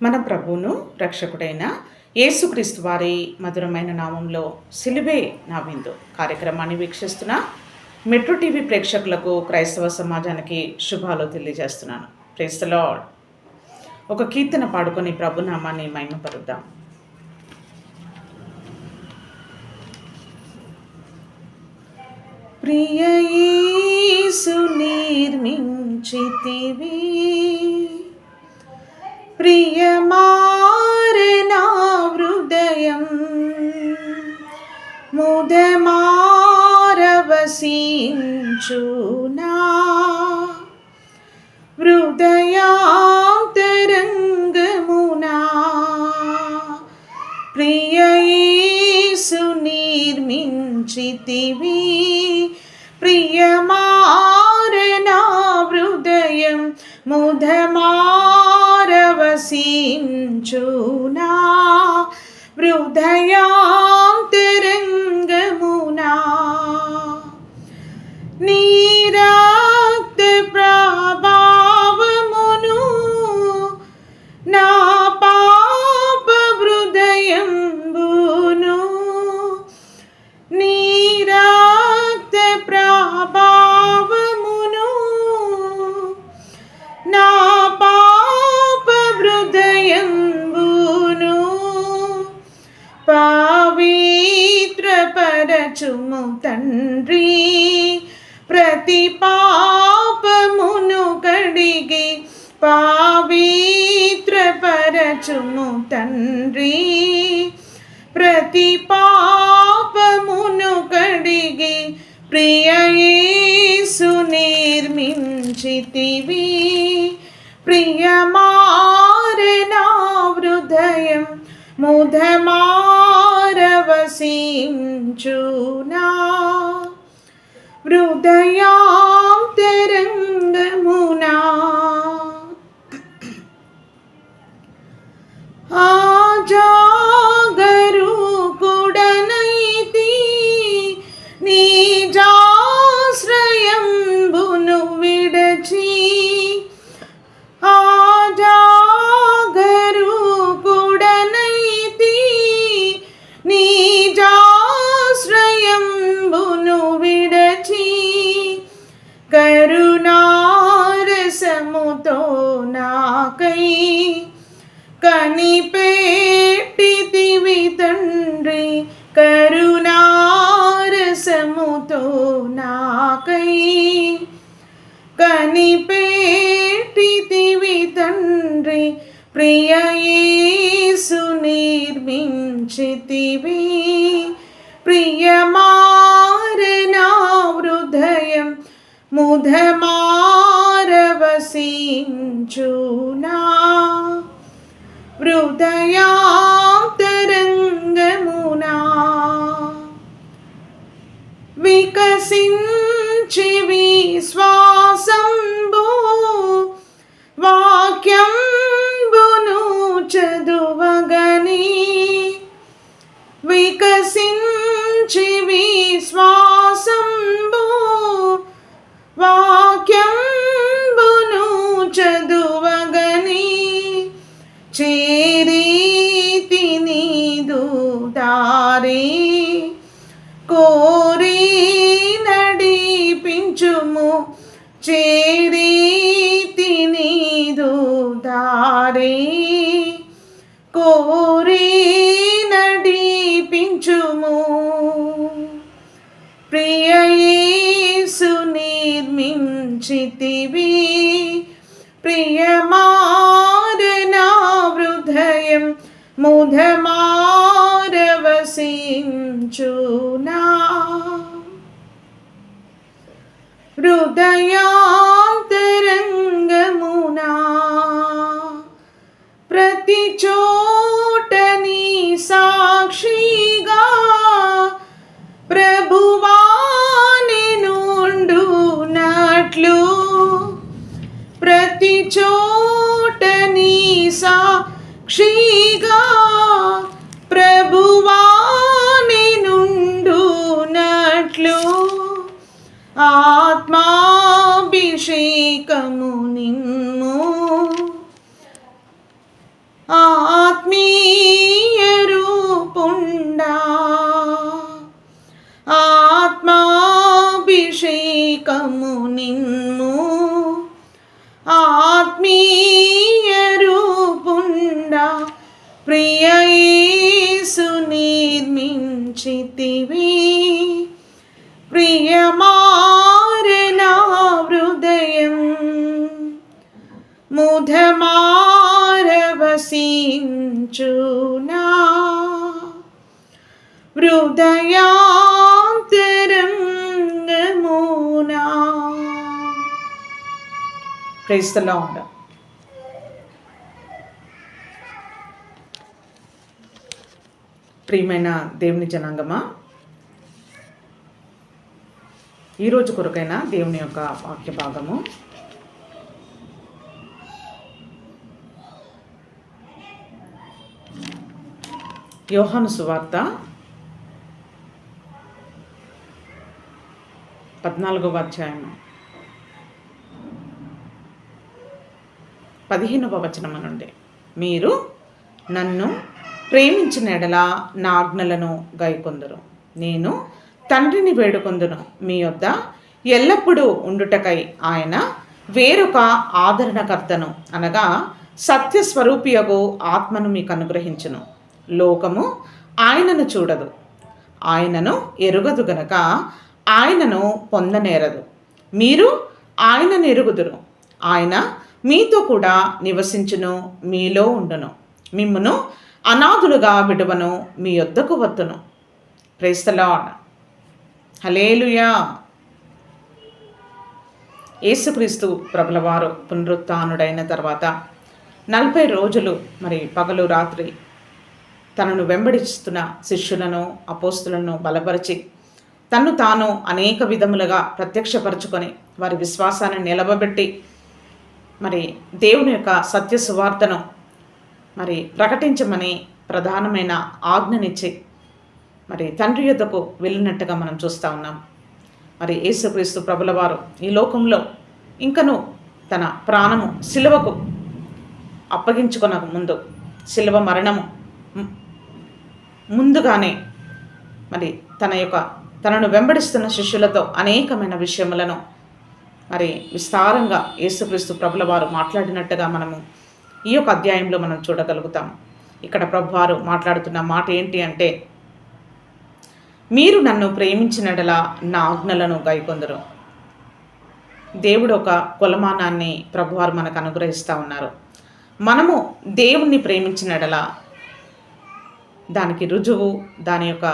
మన ప్రభువును రక్షకుడైన యేసుక్రీస్తు వారి మధురమైన నామంలో సిలువే నా విందు కార్యక్రమాన్ని వీక్షిస్తున్న మెట్రో టీవీ ప్రేక్షకులకు క్రైస్తవ సమాజానికి శుభాలు తెలియజేస్తున్నాను. Praise the Lord. ఒక కీర్తన పాడుకొని ప్రభునామాన్ని మహిమపరుద్దాం. ప్రియ యేసు నిర్మించితివి, ప్రియమారనా హృదయం, ముదమారవసించునా హృదయాంతరంగమునా. ప్రియ యేసు నిర్మించితివి, ప్రియమారనా హృదయం, ముదమారవసించునా హృదయాంతరంగమునా. నీ రక్త ప్రభావమును నా పాప హృదయంబును, నీ రక్త ప్రభావమును నా పాప హృదయంబును పవిత్రపరచుము తండ్రి. ప్రతి పాపమును కడిగి పవిత్రపరచుము తండ్రి. ప్రతి పాపమును కడిగి ప్రియ యేసు నిర్మించితివి, ప్రియమారనా హృదయం, ముదమారవసించునా హృదయాంతరంగమునా. ఆజాగరూకుడనైతి నిజాశ్రయంబును విడచి, ఆజాగరూకుడనైతి నిజాశ్రయంబును విడచి, కరుణారసముతో నాకై కనిపెట్టితివి తండ్రి. కరుణారసముతో నాకై కనిపెట్టితివి తండ్రి. ప్రియ యేసు నిర్మించితివి, ప్రియమారనా హృదయం, ముదమారవసించునా హృదయాంతరంగమునా. వికసించి విశ్వాసంబు వాక్యంబును చదువగని, వికసించి విశ్వాసంబు వాక్యంబును చదువగని, చేరీతి నీదు దారి కోరి నడిపించుము, చేరీతి నీదు దారి కోరి నడిపించుము. ప్రియ యేసు నిర్మించితివి, ప్రియమారనా హృదయం, ముదమారవసించునా హృదయాంతరంగమునా. ప్రతి చోట నీ సాక్షిగా ప్రభువా నేనుండునట్లు, ప్రతి చోట నీ సాక్షిగా ప్రభువా నేనుండునట్లు, ఆత్మాభిషేకము నిమ్ము, వినోదమారవసించునా హృదయాంతరంగమునా. Praise the Lord. ప్రియమైన దేవుని జనాంగమా, ఈరోజు కొరకైన దేవుని యొక్క వాక్య భాగము యోహాను సువార్త 14వ అధ్యాయము 15వ వచనము నుండి, మీరు నన్ను ప్రేమించిన ఎడల నా ఆజ్ఞలను గైకొందురు, నేను తండ్రిని వేడుకొందును, మీ యొద్ద ఎల్లప్పుడూ ఉండుటకై ఆయన వేరొక ఆదరణకర్తను అనగా సత్యస్వరూపియగు ఆత్మను మీకు అనుగ్రహించును. లోకము ఆయనను చూడదు, ఆయనను ఎరుగదు గనక ఆయనను పొందనేరదు. మీరు ఆయనను ఎరుగుదురు, ఆయన మీతో కూడా నివసించును, మీలో ఉండును, మిమ్మును అనాథులుగా విడువను, మీ యొద్దకు వత్తును. Praise the Lord. హల్లెలూయా. యేసుక్రీస్తు ప్రభుల వారు పునరుత్థానుడైన తర్వాత 40 రోజులు పగలు రాత్రి తనను వెంబడిస్తున్న శిష్యులను అపోస్తులను బలపరిచి తన్ను తాను అనేక విధములుగా ప్రత్యక్షపరచుకొని వారి విశ్వాసాన్ని నిలబెట్టి దేవుని యొక్క సత్య సువార్తను ప్రకటించమని ప్రధానమైన ఆజ్ఞనిచ్చి తండ్రి యొద్దకు వెళ్ళినట్టుగా మనం చూస్తూ ఉన్నాం. యేసుక్రీస్తు ప్రభుల వారు ఈ లోకంలో ఇంకను తన ప్రాణము సిలువకు అప్పగించుకొనక ముందు, సిలువ మరణము ముందుగానే తనను వెంబడిస్తున్న శిష్యులతో అనేకమైన విషయములను విస్తారంగా యేసుక్రీస్తు ప్రభుల వారు మాట్లాడినట్టుగా మనము ఈ యొక్క అధ్యాయంలో మనం చూడగలుగుతాం. ఇక్కడ ప్రభువారు మాట్లాడుతున్న మాట ఏంటి అంటే, మీరు నన్ను ప్రేమించినడలా నా ఆజ్ఞలను గైకొందురు. దేవుడు ఒక కొలమానాన్ని ప్రభువారు మనకు అనుగ్రహిస్తూ ఉన్నారు. మనము దేవుణ్ణి ప్రేమించినడలా దానికి రుజువు దాని యొక్క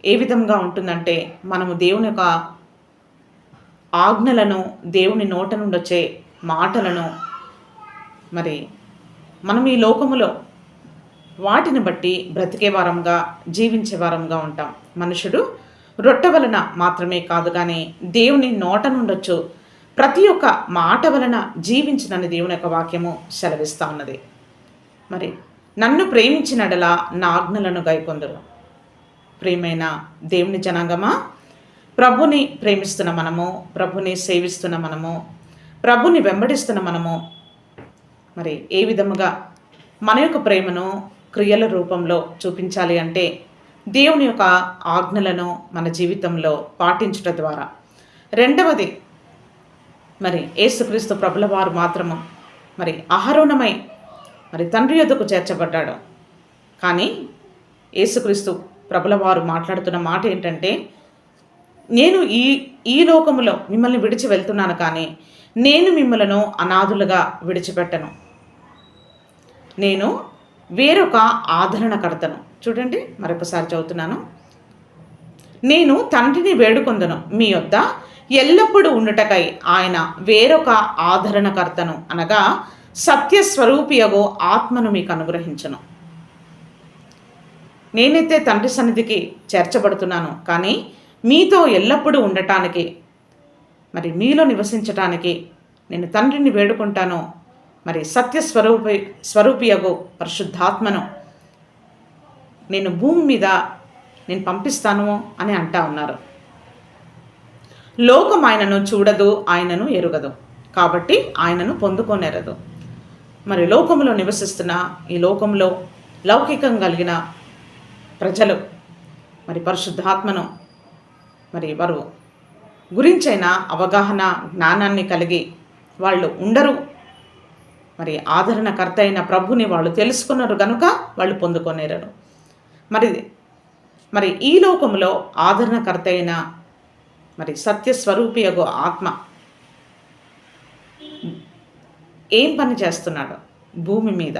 ఏ విధంగా ఉంటుందంటే, మనము దేవుని యొక్క ఆజ్ఞలను, దేవుని నోట నుండి వచ్చే మాటలను మనం ఈ లోకములో వాటిని బట్టి బ్రతికే వారంగా, జీవించే వారంగా ఉంటాం. మనుషుడు రొట్టె వలన మాత్రమే కాదు కానీ దేవుని నోట నుండొచ్చు ప్రతి ఒక్క మాట వలన జీవించినని దేవుని యొక్క వాక్యము సెలవిస్తూ ఉన్నది. నన్ను ప్రేమించినడలా నా ఆజ్ఞలను గైకొందురు. ప్రియమైన దేవుని జనాంగమా, ప్రభుని ప్రేమిస్తున్న మనము, ప్రభుని సేవిస్తున్న మనము, ప్రభుని వెంబడిస్తున్న మనము ఏ విధముగా మన యొక్క ప్రేమను క్రియల రూపంలో చూపించాలి అంటే, దేవుని యొక్క ఆజ్ఞలను మన జీవితంలో పాటించుట ద్వారా. రెండవది యేసుక్రీస్తు ప్రభుల వారు మాత్రము అహరోనమై తండ్రి యొద్దకు చేర్చబడ్డాడు. కానీ యేసుక్రీస్తు ప్రభుల వారు మాట్లాడుతున్న మాట ఏంటంటే, నేను ఈ లోకములో మిమ్మల్ని విడిచి వెళ్తున్నాను, కానీ నేను మిమ్మలను అనాథులుగా విడిచిపెట్టను. నేను వేరొక ఆదరణకర్తను. చూడండి, మరొకసారి చదువుతున్నాను. నేను తండ్రిని వేడుకొందును, మీ యొద్ద ఎల్లప్పుడూ ఉండుటకై ఆయన వేరొక ఆదరణకర్తను అనగా సత్యస్వరూపియగో ఆత్మను మీకు అనుగ్రహించను. నేనైతే తండ్రి సన్నిధికి చేర్చబడుతున్నాను, కానీ మీతో ఎల్లప్పుడూ ఉండటానికి, మీలో నివసించటానికి నేను తండ్రిని వేడుకుంటాను. స్వరూపియగో పరిశుద్ధాత్మను నేను భూమి మీద నేను పంపిస్తాను అని అంటా ఉన్నారు. లోకం ఆయనను చూడదు, ఆయనను ఎరుగదు, కాబట్టి ఆయనను పొందుకోనేరదు. లోకంలో నివసిస్తున్న ఈ లోకంలో లౌకికం కలిగిన ప్రజలు పరిశుద్ధాత్మను వారు గురించైన అవగాహన జ్ఞానాన్ని కలిగి వాళ్ళు ఉండరు. ఆదరణకర్త అయిన ప్రభుని వాళ్ళు తెలుసుకున్నారు కనుక వాళ్ళు పొందుకొనేరరు. ఈ లోకంలో ఆదరణకర్త అయిన సత్యస్వరూపియగు ఆత్మ ఏం పని చేస్తున్నాడు భూమి మీద?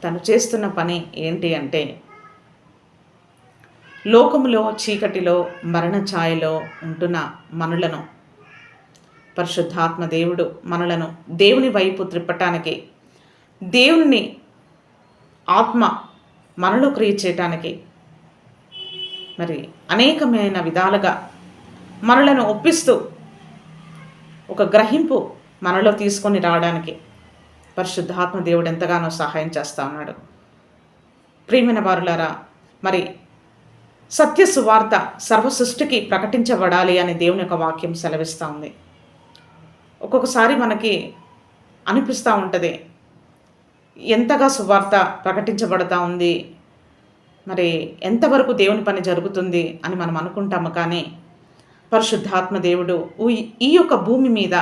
తను చేస్తున్న పని ఏంటి అంటే, లోకములో చీకటిలో మరణ ఛాయలో ఉంటున్న మనులను పరిశుద్ధాత్మ దేవుడు మనలను దేవుని వైపు త్రిప్పటానికి, దేవుని ఆత్మ మనలో క్రియ చేయటానికి మరి అనేకమైన విధాలుగా మనలను ఒప్పిస్తూ ఒక గ్రహింపు మనలో తీసుకొని రావడానికి పరిశుద్ధాత్మ దేవుడు ఎంతగానో సహాయం చేస్తూ ఉన్నాడు. ప్రియమైన వారులారా, మరి సత్య సువార్త సర్వ సృష్టికి ప్రకటించబడాలి అని దేవుని యొక్క వాక్యం సెలవిస్తూ ఉంది. ఒక్కొక్కసారి మనకి అనిపిస్తూ ఉంటుంది, ఎంతగా సువార్త ప్రకటించబడతా ఉంది, మరి ఎంతవరకు దేవుని పని జరుగుతుంది అని మనం అనుకుంటాము. కానీ పరిశుద్ధాత్మ దేవుడు ఈ యొక్క భూమి మీద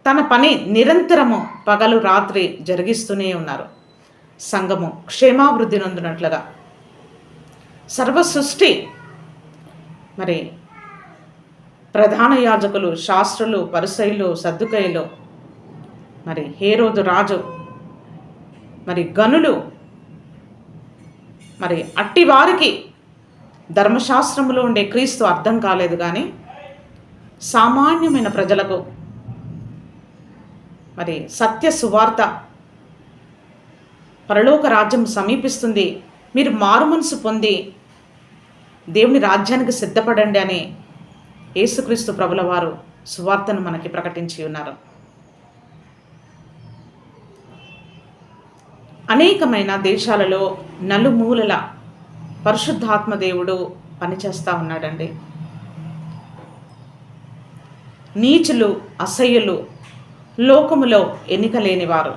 తన పని నిరంతరము పగలు రాత్రి జరిగిస్తూనే ఉన్నారు. సంఘము క్షేమాభివృద్ధి నొందినట్లుగా సర్వ సృష్టి, మరి ప్రధాన యాజకులు, శాస్త్రులు, పరిసయ్యులు, సద్దుకయ్యులు, మరి హేరోదు రాజు, మరి గనులు, మరి అట్టి వారికి ధర్మశాస్త్రములో ఉండే క్రీస్తు అర్థం కాలేదు. కానీ సామాన్యమైన ప్రజలకు మరి సత్య సువార్త, పరలోక రాజ్యం సమీపిస్తుంది, మీరు మారు మనసు పొంది దేవుని రాజ్యానికి సిద్ధపడండి అని యేసుక్రీస్తు ప్రభుల వారు సువార్తను మనకి ప్రకటించి ఉన్నారు. అనేకమైన దేశాలలో నలుమూలల పరిశుద్ధాత్మ దేవుడు పనిచేస్తూ ఉన్నాడండి. నీచులు, అసహ్యులు, లోకములో ఎన్నిక లేనివారు,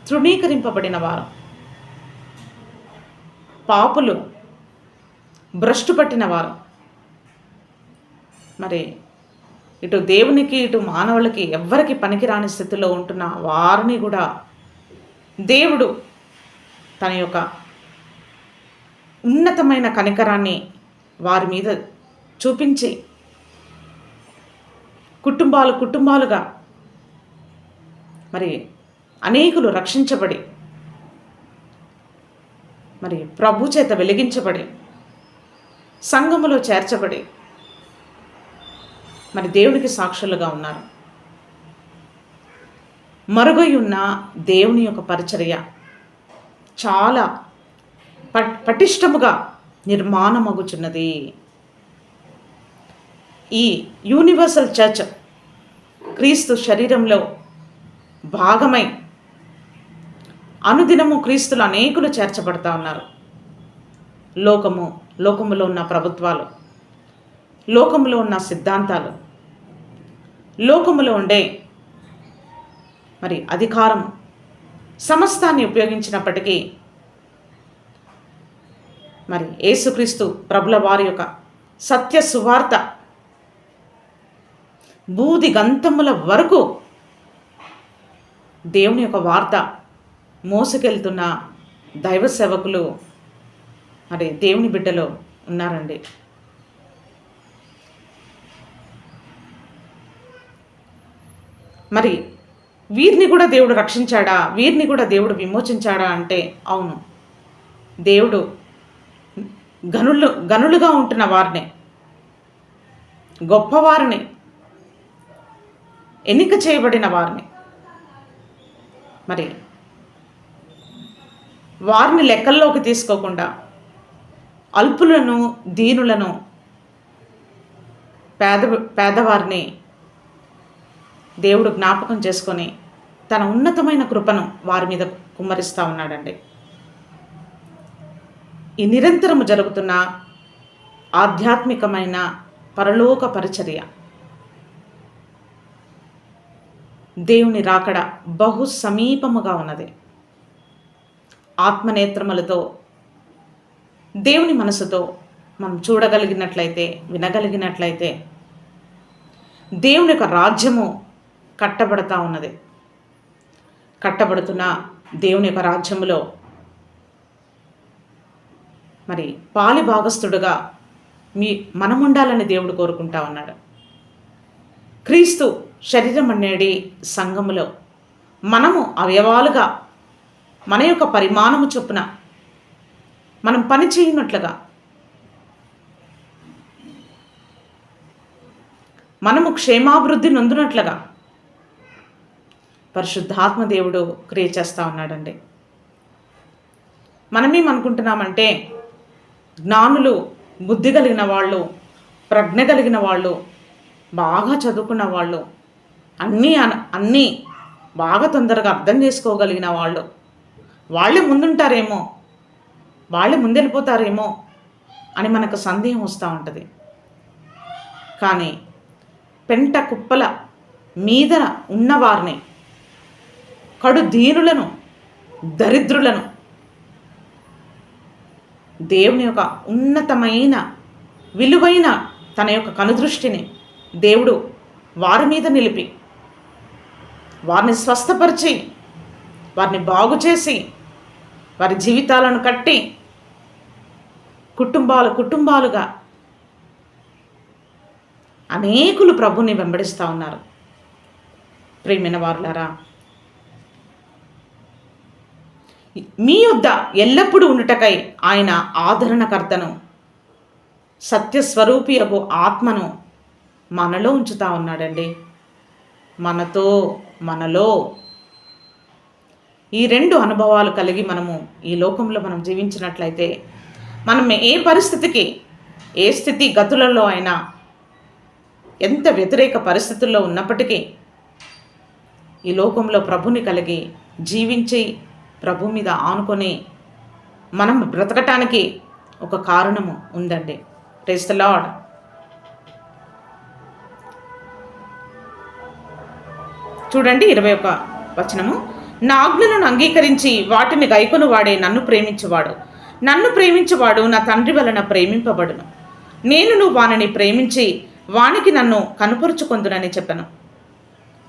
తృణీకరింపబడిన వారు, పాపులు, భ్రష్టు పట్టిన వారు, మరి ఇటు దేవునికి ఇటు మానవులకి ఎవ్వరికి పనికిరాని స్థితిలో ఉంటున్న వారిని కూడా దేవుడు తన యొక్క ఉన్నతమైన కనికరాన్ని వారి మీద చూపించి కుటుంబాలుగా మరి అనేకులు రక్షించబడి, మరి ప్రభు చేత వెలిగించబడి, సంఘములో చేర్చబడి, మరి దేవునికి సాక్షులుగా ఉన్నారు. మరుగై ఉన్న దేవుని యొక్క పరిచర్య చాలా పటిష్టముగా నిర్మాణమగుచున్నది. ఈ యూనివర్సల్ చర్చ్ క్రీస్తు శరీరంలో భాగమై అనుదినము క్రీస్తులు అనేకులు చేర్చబడతా ఉన్నారు. లోకములో ఉన్న ప్రభుత్వాలు, లోకములో ఉన్న సిద్ధాంతాలు, లోకములో ఉండే మరి అధికారం సమస్తాన్ని ఉపయోగించినప్పటికీ మరి యేసుక్రీస్తు ప్రభుల వారి యొక్క సత్య సువార్త బూది గంతముల వరకు దేవుని యొక్క వార్త మోసుకెళ్తున్న దైవ సేవకులు మరి దేవుని బిడ్డలో ఉన్నారండి. మరి వీరిని కూడా దేవుడు రక్షించాడా, వీరిని కూడా దేవుడు విమోచించాడా అంటే అవును. దేవుడు గనులుగా ఉంటున్న వారిని, గొప్పవారిని, ఎన్నిక చేయబడిన వారిని, మరి వారిని లెక్కల్లోకి తీసుకోకుండా అల్పులను, దీనులను, పేదవారిని దేవుడు జ్ఞాపకం చేసుకొని తన ఉన్నతమైన కృపను వారి మీద కుమ్మరిస్తూ ఉన్నాడండి. ఈ నిరంతరము జరుగుతున్న ఆధ్యాత్మికమైన పరలోక పరిచర్య, దేవుని రాకడ బహు సమీపముగా ఉన్నది. ఆత్మనేత్రములతో, దేవుని మనసుతో మనం చూడగలిగినట్లయితే, వినగలిగినట్లయితే దేవుని యొక్క రాజ్యము కట్టబడతా ఉన్నది. కట్టబడుతున్న దేవుని యొక్క రాజ్యములో మరి పాలి భాగస్థుడుగా మనం ఉండాలని దేవుడు కోరుకుంటా ఉన్నాడు. క్రీస్తు శరీరం అనేది సంఘములో మనము అవయవాలుగా మన యొక్క పరిమాణము చొప్పున మనం పని చేయనట్లుగా మనము క్షేమాభివృద్ధి నొందినట్లుగా పరిశుద్ధాత్మ దేవుడు క్రియ చేస్తూ ఉన్నాడండి. మనమేమనుకుంటున్నామంటే జ్ఞానులు, బుద్ధి కలిగిన వాళ్ళు, ప్రజ్ఞ కలిగిన వాళ్ళు, బాగా చదువుకున్న వాళ్ళు, అన్నీ బాగా తొందరగా అర్థం చేసుకోగలిగిన వాళ్ళే ముందుంటారేమో, వాళ్ళే ముందెళ్ళిపోతారేమో అని మనకు సందేహం వస్తూ ఉంటుంది. కానీ పెంట కుప్పల మీద ఉన్నవారిని, కడు దీనులను, దరిద్రులను దేవుని యొక్క ఉన్నతమైన విలువైన తన యొక్క కనుదృష్టిని దేవుడు వారి మీద నిలిపి వారిని స్వస్థపరిచి వారిని బాగు చేసి వారి జీవితాలను కట్టి కుటుంబాలుగా అనేకులు ప్రభుని వెంబడిస్తూ ఉన్నారు. ప్రియమైన వారులారా, మీ యొద్ద ఎల్లప్పుడూ ఉండుటకై ఆయన ఆదరణకర్తను, సత్యస్వరూపియగు ఆత్మను మనలో ఉంచుతా ఉన్నాడండి. మనలో ఈ రెండు అనుభవాలు కలిగి మనము ఈ లోకంలో మనం జీవించినట్లయితే మనం ఏ పరిస్థితికి, ఏ స్థితి గతులలో అయినా, ఎంత వ్యతిరేక పరిస్థితుల్లో ఉన్నప్పటికీ ఈ లోకంలో ప్రభుని కలిగి జీవించి ప్రభు మీద ఆనుకొని మనం బ్రతకటానికి ఒక కారణము ఉందండి. Praise the Lord. చూడండి 21వ వచనము. నా ఆజ్ఞలను అంగీకరించి వాటిని గైకొను వాడే నన్ను ప్రేమించువాడు నా తండ్రి వలన ప్రేమింపబడును. నేను వానిని ప్రేమించి వానికి నన్ను కనుపరుచుకొందునని చెప్పను.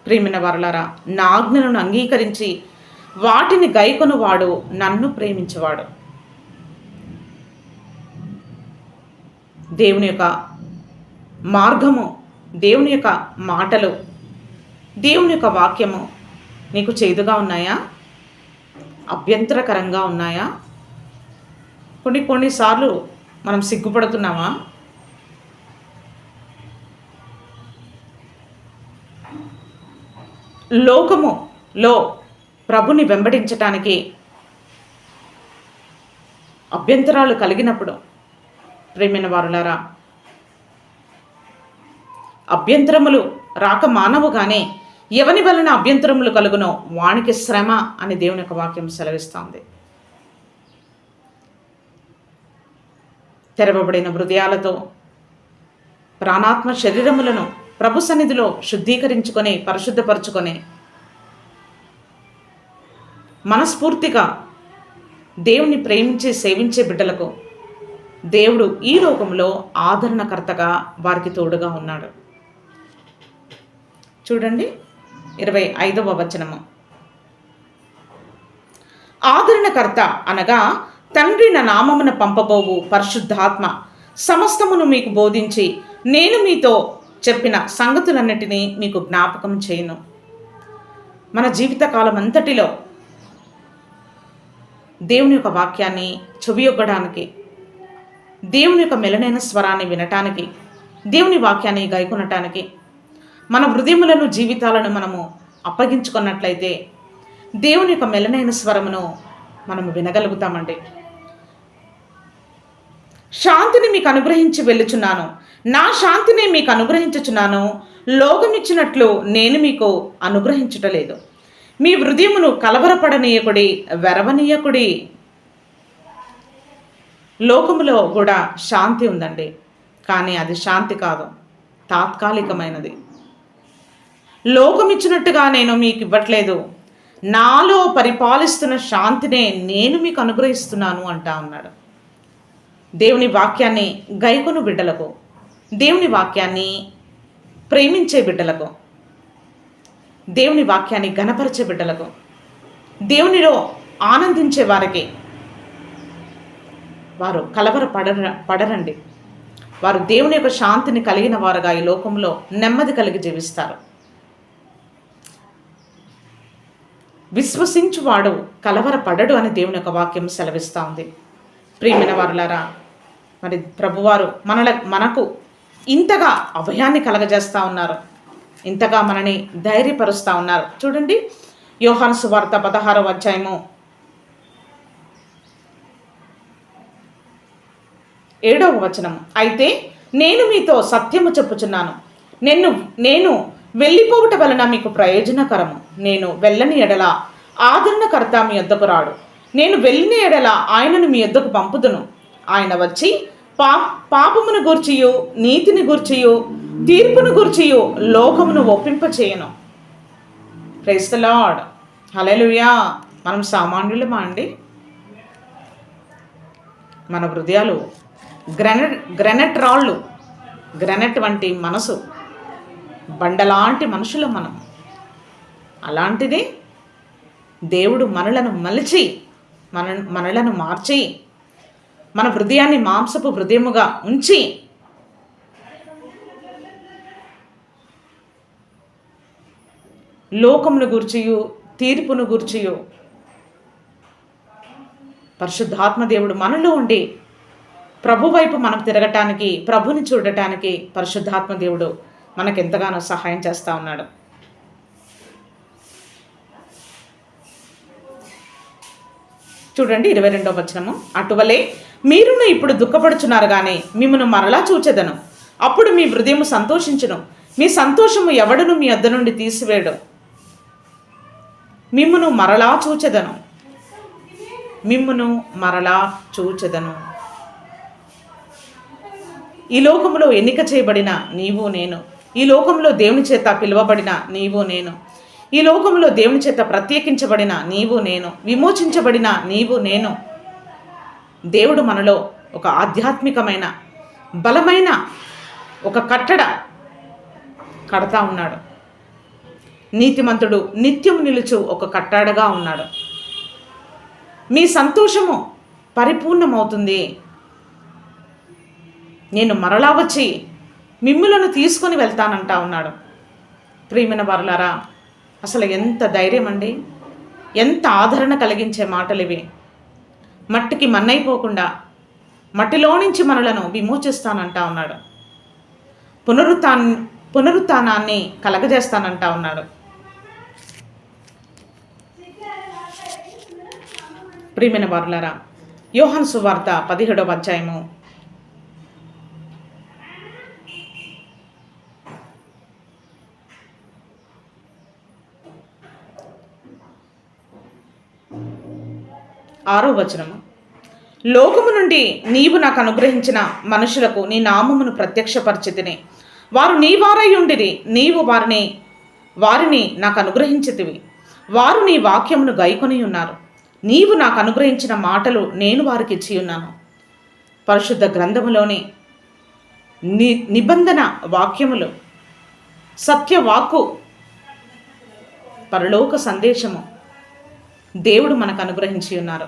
ప్రియమైన వారలారా, నా ఆజ్ఞలను అంగీకరించి వాటిని గైకొను వాడు నన్ను ప్రేమించేవాడు. దేవుని యొక్క మార్గము, దేవుని యొక్క మాటలు, దేవుని యొక్క వాక్యము నీకు చేదుగా ఉన్నాయా? అభ్యంతరకరంగా ఉన్నాయా? కొన్నిసార్లు మనం సిగ్గుపడుతున్నామా? లోకములో ప్రభుని వెంబడించటానికి అభ్యంతరాలు కలిగినప్పుడు, ప్రియమైన వారులారా, అభ్యంతరములు రాక మానవుగానే ఎవని వలన అభ్యంతరములు కలుగునో వానికి శ్రమ అని దేవుని యొక్క వాక్యం సెలవిస్తోంది. తెరవబడిన హృదయాలతో ప్రాణాత్మ శరీరములను ప్రభు సన్నిధిలో శుద్ధీకరించుకొని పరిశుద్ధపరచుకొని మనస్ఫూర్తిగా దేవుని ప్రేమించి సేవించే బిడ్డలకు దేవుడు ఈ లోకంలో ఆదరణకర్తగా వారికి తోడుగా ఉన్నాడు. చూడండి 25వ వచనము. ఆదరణకర్త అనగా తండ్రి నా నామమున పంపబోవు పరిశుద్ధాత్మ సమస్తమును మీకు బోధించి నేను మీతో చెప్పిన సంగతులన్నిటినీ మీకు జ్ఞాపకం చేయను. మన జీవితకాలం అంతటిలో దేవుని యొక్క వాక్యాన్ని చెవియొగ్గడానికి, దేవుని యొక్క మెలనైన స్వరాన్ని వినటానికి, దేవుని వాక్యాన్ని గైకొనటానికి మన హృదయములను, జీవితాలను మనము అప్పగించుకున్నట్లయితే దేవుని యొక్క మెలనైన స్వరమును మనము వినగలుగుతామండి. శాంతిని మీకు అనుగ్రహించి వెళ్ళుచున్నాను, నా శాంతిని మీకు అనుగ్రహించుచున్నాను, లోకమిచ్చినట్లు నేను మీకు అనుగ్రహించుటలేదు. మీ హృదయమును కలవరపడనీయకుడి, వెరవనీయకుడి. లోకములో కూడా శాంతి ఉందండి, కానీ అది శాంతి కాదు, తాత్కాలికమైనది. లోకమిచ్చినట్టుగా నేను మీకు ఇవ్వట్లేదు, నాలో పరిపాలిస్తున్న శాంతినే నేను మీకు అనుగ్రహిస్తున్నాను అంటా ఉన్నాడు. దేవుని వాక్యాన్ని గైకొను బిడ్డలకు, దేవుని వాక్యాన్ని ప్రేమించే బిడ్డలకు, దేవుని వాక్యాన్ని ఘనపరిచే బిడ్డలకు, దేవునిలో ఆనందించే వారికి వారు పడరండి. వారు దేవుని యొక్క శాంతిని కలిగిన వారుగా ఈ లోకంలో నెమ్మది కలిగి జీవిస్తారు. విశ్వసించువాడు కలవరపడడు అని దేవుని యొక్క వాక్యం సెలవిస్తూ ఉంది. ప్రియమైన వారులారా, మరి ప్రభువారు మనకు ఇంతగా అభయాన్ని కలగజేస్తూ ఉన్నారు, ఇంతగా మనని ధైర్యపరుస్తూ ఉన్నారు. చూడండి, యోహాను సువార్త 16వ అధ్యాయము 7వ వచనం. అయితే నేను మీతో సత్యము చెప్పుచున్నాను, నేను వెళ్ళిపోవుట వలన మీకు ప్రయోజనకరము. నేను వెళ్ళని ఎడల ఆదరణకర్త మీ యొద్దకు రాడు. నేను వెళ్ళిన ఎడల ఆయనను మీ యొద్దకు పంపుదును. ఆయన వచ్చి పాపమును గూర్చియు నీతిని గూర్చియు తీర్పును గూర్చియు లోకమును ఒప్పింపచేయను. Praise the Lord. హల్లెలూయా. మనం సామాన్యులమా అండి? మన హృదయాలు గ్రనెట్ రాళ్ళు, గ్రనెట్ వంటి మనసు, బండలాంటి మనుషులు మనం. అలాంటిది దేవుడు మనలను మలిచి మనలను మార్చి మన హృదయాన్ని మాంసపు హృదయముగా ఉంచి లోకమును గూర్చియు తీర్పును గూర్చియు పరిశుద్ధాత్మ దేవుడు మనలో ఉండి ప్రభు వైపు మనం తిరగటానికి, ప్రభుని చూడటానికి పరిశుద్ధాత్మ దేవుడు మనకెంతగానో సహాయం చేస్తూ ఉన్నాడు. చూడండి 22వ వచనము. అటువలే మీరును ఇప్పుడు దుఃఖపడుచున్నారు కానీ మిమ్మను మరలా చూచెదను. అప్పుడు మీ హృదయము సంతోషించును. మీ సంతోషము ఎవడును మీ వద్ద నుండి తీసివేయడు. మిమ్మును మరలా చూచెదను, మిమ్మును మరలా చూచెదను. ఈ లోకములో ఎన్నిక చేయబడిన నీవు నేను, ఈ లోకంలో దేవుని చేత పిలువబడిన నీవు నేను, ఈ లోకంలో దేవుని చేత ప్రత్యేకించబడిన నీవు నేను, విమోచించబడిన నీవు నేను. దేవుడు మనలో ఒక ఆధ్యాత్మికమైన బలమైన ఒక కట్టడ కడతా ఉన్నాడు. నీతిమంతుడు నిత్యము నిలుచు ఒక కట్టడగా ఉన్నాడు. మీ సంతోషము పరిపూర్ణమవుతుంది. నేను మరలా వచ్చి మిమ్ములను తీసుకొని వెళ్తానంటా ఉన్నాడు. ప్రియమైన వారులారా, అసలు ఎంత ధైర్యం అండి, ఎంత ఆదరణ కలిగించే మాటలు ఇవి. మట్టికి మన్నైపోకుండా మట్టిలో నుంచి మనలను విమోచిస్తానంటా ఉన్నాడు. పునరుత్థానాన్ని కలగజేస్తానంటా ఉన్నాడు. ప్రియమైన వారులారా, యోహాను సువార్త 17వ అధ్యాయము 6వ వచనము. లోకము నుండి నీవు నాకు అనుగ్రహించిన మనుషులకు నీ నామమును ప్రత్యక్షపరిచితిని. వారు నీ వారై ఉండిరి. నీవు వారిని నాకు అనుగ్రహించితివి. వారు నీ వాక్యమును గైకొని ఉన్నారు. నీవు నాకు అనుగ్రహించిన మాటలు నేను వారికి ఇచ్చి ఉన్నాను. పరిశుద్ధ గ్రంథములోని నిబంధన వాక్యములు, సత్యవాక్కు, పరలోక సందేశము దేవుడు మనకు అనుగ్రహించి ఉన్నారు.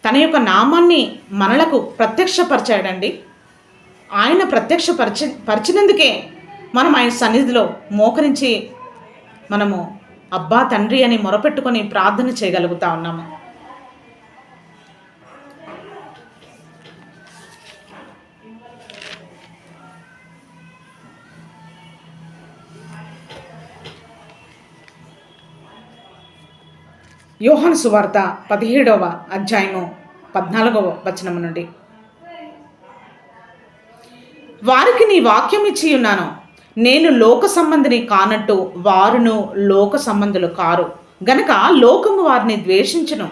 తన యొక్క నామాన్ని మనలకు ప్రత్యక్షపరిచాడండి. ఆయన ప్రత్యక్షపరిచినందుకే మనం ఆయన సన్నిధిలో మోకరించి మనము అబ్బా తండ్రి అని మొరపెట్టుకొని ప్రార్థన చేయగలుగుతా ఉన్నాము. యోహాను సువార్త 17వ అధ్యాయము 14వ వచనము నుండి. వారికి నీ వాక్యం ఇచ్చి ఉన్నాను. నేను లోక సంబంధిని కానట్టు వారును లోక సంబంధులు కారు గనక లోకము వారిని ద్వేషించును.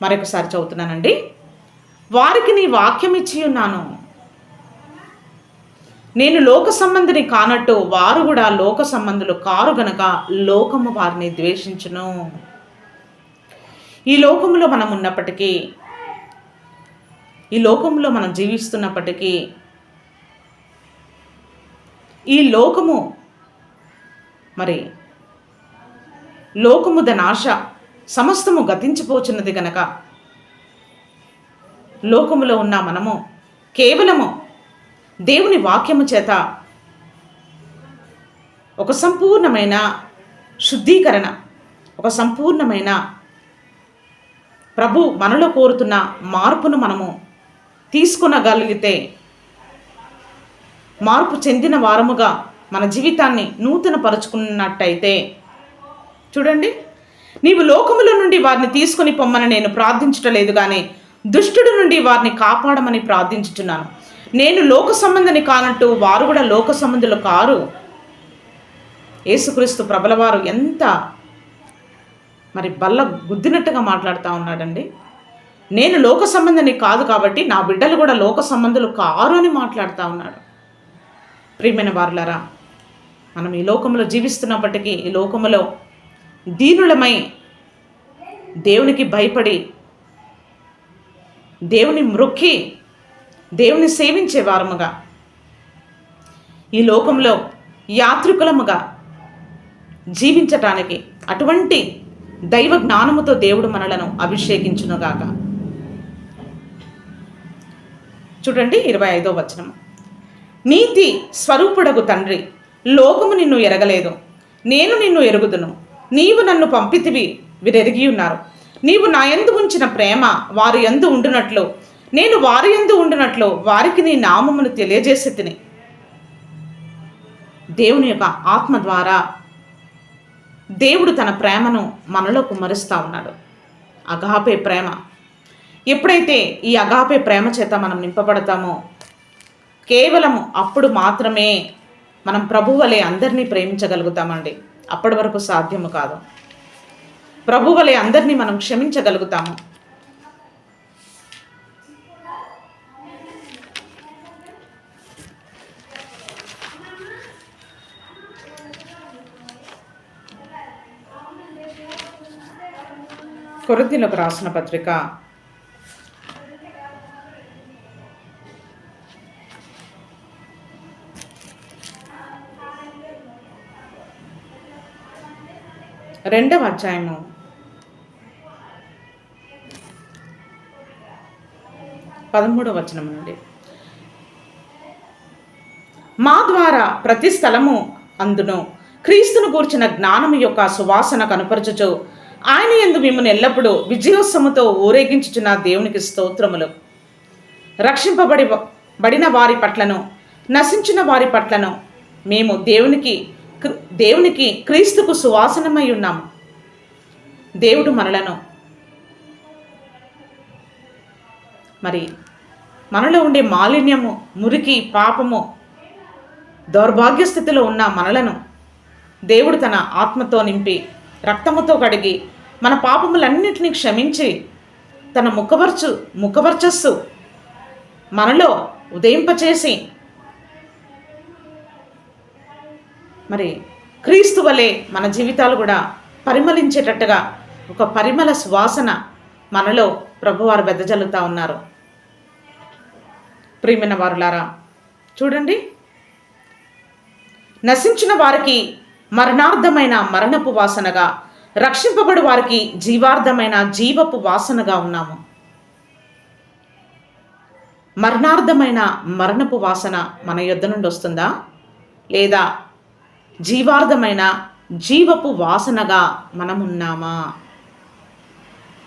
మరొకసారి చదువుతున్నానండి. వారికి నీ వాక్యం ఇచ్చి ఉన్నాను. నేను లోక సంబంధిని కానట్టు వారు కూడా లోక సంబంధులు కారు గనక లోకము వారిని ద్వేషించును. ఈ లోకంలో మనం ఉన్నప్పటికీ, ఈ లోకంలో మనం జీవిస్తున్నప్పటికీ, ఈ లోకము లోకము దాని ఆశ సమస్తము గతించిపోచున్నది గనక లోకములో ఉన్న మనము కేవలము దేవుని వాక్యము చేత ఒక సంపూర్ణమైన శుద్ధీకరణ, ఒక సంపూర్ణమైన ప్రభు మనలో కోరుతున్న మార్పును మనము తీసుకొనగలిగితే, మార్పు చెందిన వారముగా మన జీవితాన్ని నూతన పరుచుకున్నట్టయితే, చూడండి, నీవు లోకముల నుండి వారిని తీసుకొని పొమ్మని నేను ప్రార్థించటలేదు, కానీ దుష్టుడి నుండి వారిని కాపాడమని ప్రార్థించుచున్నాను. నేను లోక సంబంధిని కానట్టు వారు కూడా లోక సంబంధులు కారు. యేసుక్రీస్తు ప్రభుల వారు ఎంత మరి బల్ల గుద్దినట్టుగా మాట్లాడుతూ ఉన్నాడండి. నేను లోక సంబంధిని కాదు కాబట్టి నా బిడ్డలు కూడా లోక సంబంధులు కారు అని మాట్లాడుతూ ఉన్నాడు. ప్రియమైన వారులారా, మనం ఈ లోకంలో జీవిస్తున్నప్పటికీ ఈ లోకములో దీనులమై దేవునికి భయపడి దేవుని మ్రొక్కి దేవుని సేవించే వారముగా, ఈ లోకంలో యాత్రికులముగా జీవించటానికి అటువంటి దైవ జ్ఞానముతో దేవుడు మనలను అభిషేకించునుగాక. చూడండి 25వ వచనం. నీతి స్వరూపుడగు తండ్రి, లోకము నిన్ను ఎరగలేదు, నేను నిన్ను ఎరుగుదును. నీవు నన్ను పంపితివి, వీరెరిగి ఉన్నారు. నీవు నా యందు ఉంచిన ప్రేమ వారి యందు ఉండునట్లు నేను వారి యందు ఉండునట్లు వారికి నీ నామమును తెలియజేసి తిని. దేవుని యొక్క ఆత్మ ద్వారా దేవుడు తన ప్రేమను మనలో కుమ్మరిస్తూ ఉన్నాడు. అగాపే ప్రేమ. ఎప్పుడైతే ఈ అగాపే ప్రేమ చేత మనం నింపబడతామో, కేవలము అప్పుడు మాత్రమే మనం ప్రభు వలె అందరినీ ప్రేమించగలుగుతామండి. అప్పటి వరకు సాధ్యము కాదు. ప్రభు వలె అందరినీ మనం క్షమించగలుగుతాము. కొరింథీయులకు రాసిన పత్రిక 2వ అధ్యాయము 13వ వచనం నుండి. మా ద్వారా ప్రతి స్థలము అందును క్రీస్తును గూర్చిన జ్ఞానము యొక్క సువాసన కనపరచుచు ఆయన యందు మిమ్మల్ని ఎల్లప్పుడూ విజయోత్సవముతో ఊరేగించుచున్న దేవునికి స్తోత్రములు. రక్షింపబడిన వారి పట్లను నశించిన వారి పట్లను మేము దేవునికి క్రీస్తుకు సువాసనమై ఉన్నాము. దేవుడు మనలను మరి మనలో ఉండే మాలిన్యము, మురికి, పాపము, దౌర్భాగ్య స్థితిలో ఉన్న మనలను దేవుడు తన ఆత్మతో నింపి రక్తముతో కడిగి మన పాపములన్నిటినీ క్షమించి తన ముఖవర్చస్సు మనలో ఉదయింపచేసి మరి క్రీస్తు వలె మన జీవితాలు కూడా పరిమళించేటట్టుగా ఒక పరిమళ సువాసన మనలో ప్రభువారు వెదజల్లుతూ ఉన్నారు. ప్రియమైన వారులారా, చూడండి, నశించిన వారికి మరణార్థమైన మరణపు వాసనగా, రక్షింపబడు వారికి జీవార్థమైన జీవపు వాసనగా ఉన్నాము. మరణార్థమైన మరణపు వాసన మన యొద్ద నుండి వస్తుందా, లేదా జీవార్థమైన జీవపు వాసనగా మనం ఉన్నామా?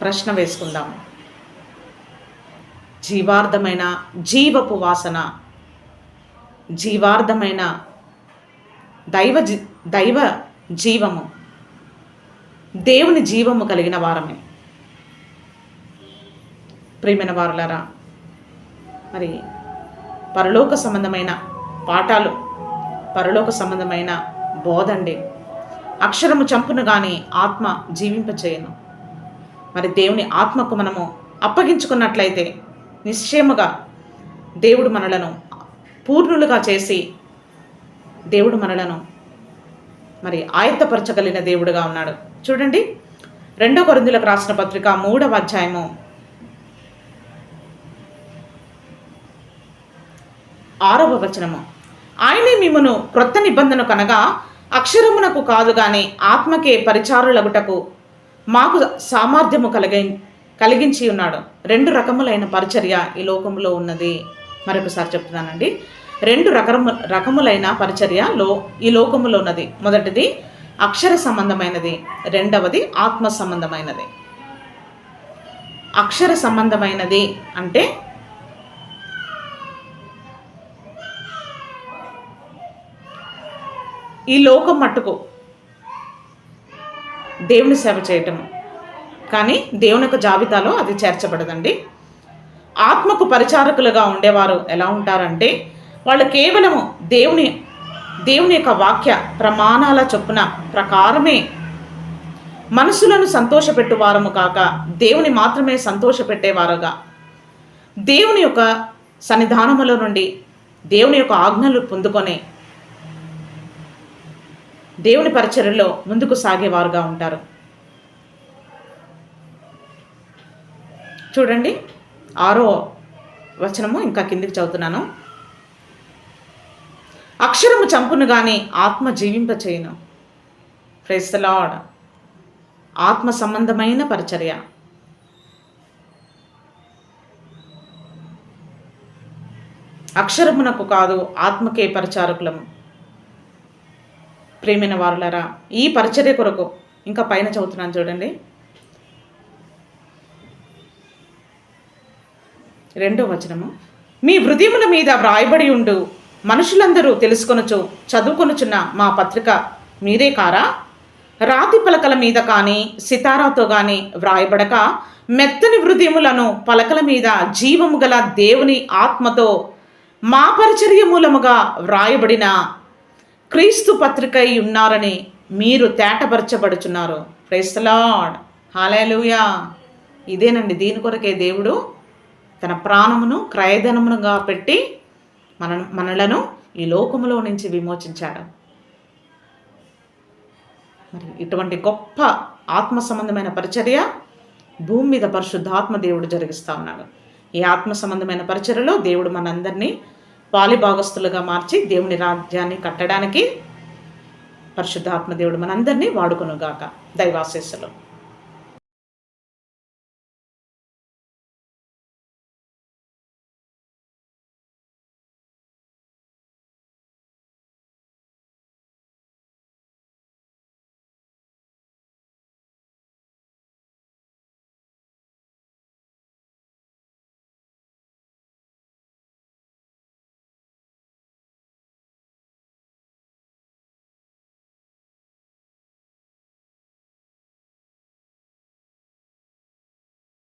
ప్రశ్న వేసుకుందాం. జీవార్థమైన జీవపు వాసన, జీవార్థమైన దైవ జీవము, దేవుని జీవము కలిగిన వారమే. ప్రియమైన వారులారా, మరి పరలోక సంబంధమైన పాఠాలు, పరలోక సంబంధమైన బోధండి. అక్షరము చంపును కానీ ఆత్మ జీవింపచేయను. మరి దేవుని ఆత్మకు మనము అప్పగించుకున్నట్లయితే నిశ్చయముగా దేవుడు మనలను పూర్ణులుగా చేసి దేవుడు మనలను మరి ఆయత్తపరచగలిగిన దేవుడుగా ఉన్నాడు. చూడండి, 2 కొరింథీయులకు రాసిన పత్రిక 3వ అధ్యాయము 6వ వచనము. ఆయనే మిమ్మును క్రొత్త నిబంధన కనగా అక్షరమునకు కాదు గాని ఆత్మకే పరిచారులగుటకు మాకు సామర్థ్యము కలిగించి ఉన్నాడు. 2 రకములైన పరిచర్య ఈ లోకంలో ఉన్నది. మరొకసారి చెప్తున్నానండి, 2 రకములైన పరిచర్య ఈ లోకములో ఉన్నది. మొదటిది అక్షర సంబంధమైనది, రెండవది ఆత్మ సంబంధమైనది. అక్షర సంబంధమైనది అంటే ఈ లోకం మట్టుకు దేవుని సేవ చేయటం, కానీ దేవుని యొక్క జాబితాలో అది చేర్చబడదండి. ఆత్మకు పరిచారకులుగా ఉండేవారు ఎలా ఉంటారంటే వాళ్ళు కేవలము దేవుని యొక్క వాక్య ప్రమాణాల చొప్పున ప్రకారమే మనసులను సంతోషపెట్టువారము కాక దేవుని మాత్రమే సంతోషపెట్టేవారుగా, దేవుని యొక్క సన్నిధానములో నుండి దేవుని యొక్క ఆజ్ఞలు పొందుకొని దేవుని పరిచర్యలో ముందుకు సాగేవారుగా ఉంటారు. చూడండి 6వ వచనము ఇంకా కిందికి చదువుతున్నాను. అక్షరము చంపును గాని ఆత్మ జీవింప చేయును. Praise the Lord. ఆత్మ సంబంధమైన పరిచర్య. అక్షరమునకు కాదు, ఆత్మకే పరిచారకులము. ప్రేమైన వారులారా, ఈ పరిచర్య కొరకు ఇంకా పైన చదువుతున్నాను చూడండి. 2వ వచనము, మీ హృదయముల మీద వ్రాయబడి ఉండు మనుషులందరూ తెలుసుకొనుచు చదువుకొనుచున్న మా పత్రిక మీరే కారా? రాతి పలకల మీద కానీ సితారాతో కానీ వ్రాయబడక మెత్తని హృదయములను పలకల మీద జీవము గల దేవుని ఆత్మతో మా పరిచర్య మూలముగా వ్రాయబడిన క్రీస్తు పత్రికై ఉన్నారని మీరు తేటపరచబడుచున్నారు. Praise the Lord. హల్లెలూయా. ఇదేనండి, దీని కొరకే దేవుడు తన ప్రాణమును క్రయధనముగా పెట్టి మనలను ఈ లోకములో నుంచి విమోచించాడు. మరి ఇటువంటి గొప్ప ఆత్మ సంబంధమైన పరిచర్య భూమి మీద పరిశుద్ధాత్మ దేవుడు జరిగిస్తూ ఉన్నాడు. ఈ ఆత్మ సంబంధమైన పరిచర్యలో దేవుడు మనందరినీ పాలిభాగస్తులుగా మార్చి దేవుని రాజ్యాన్ని కట్టడానికి పరిశుద్ధాత్మ దేవుడు మనందరినీ వాడుకొనుగాక. దైవాశీస్సులు.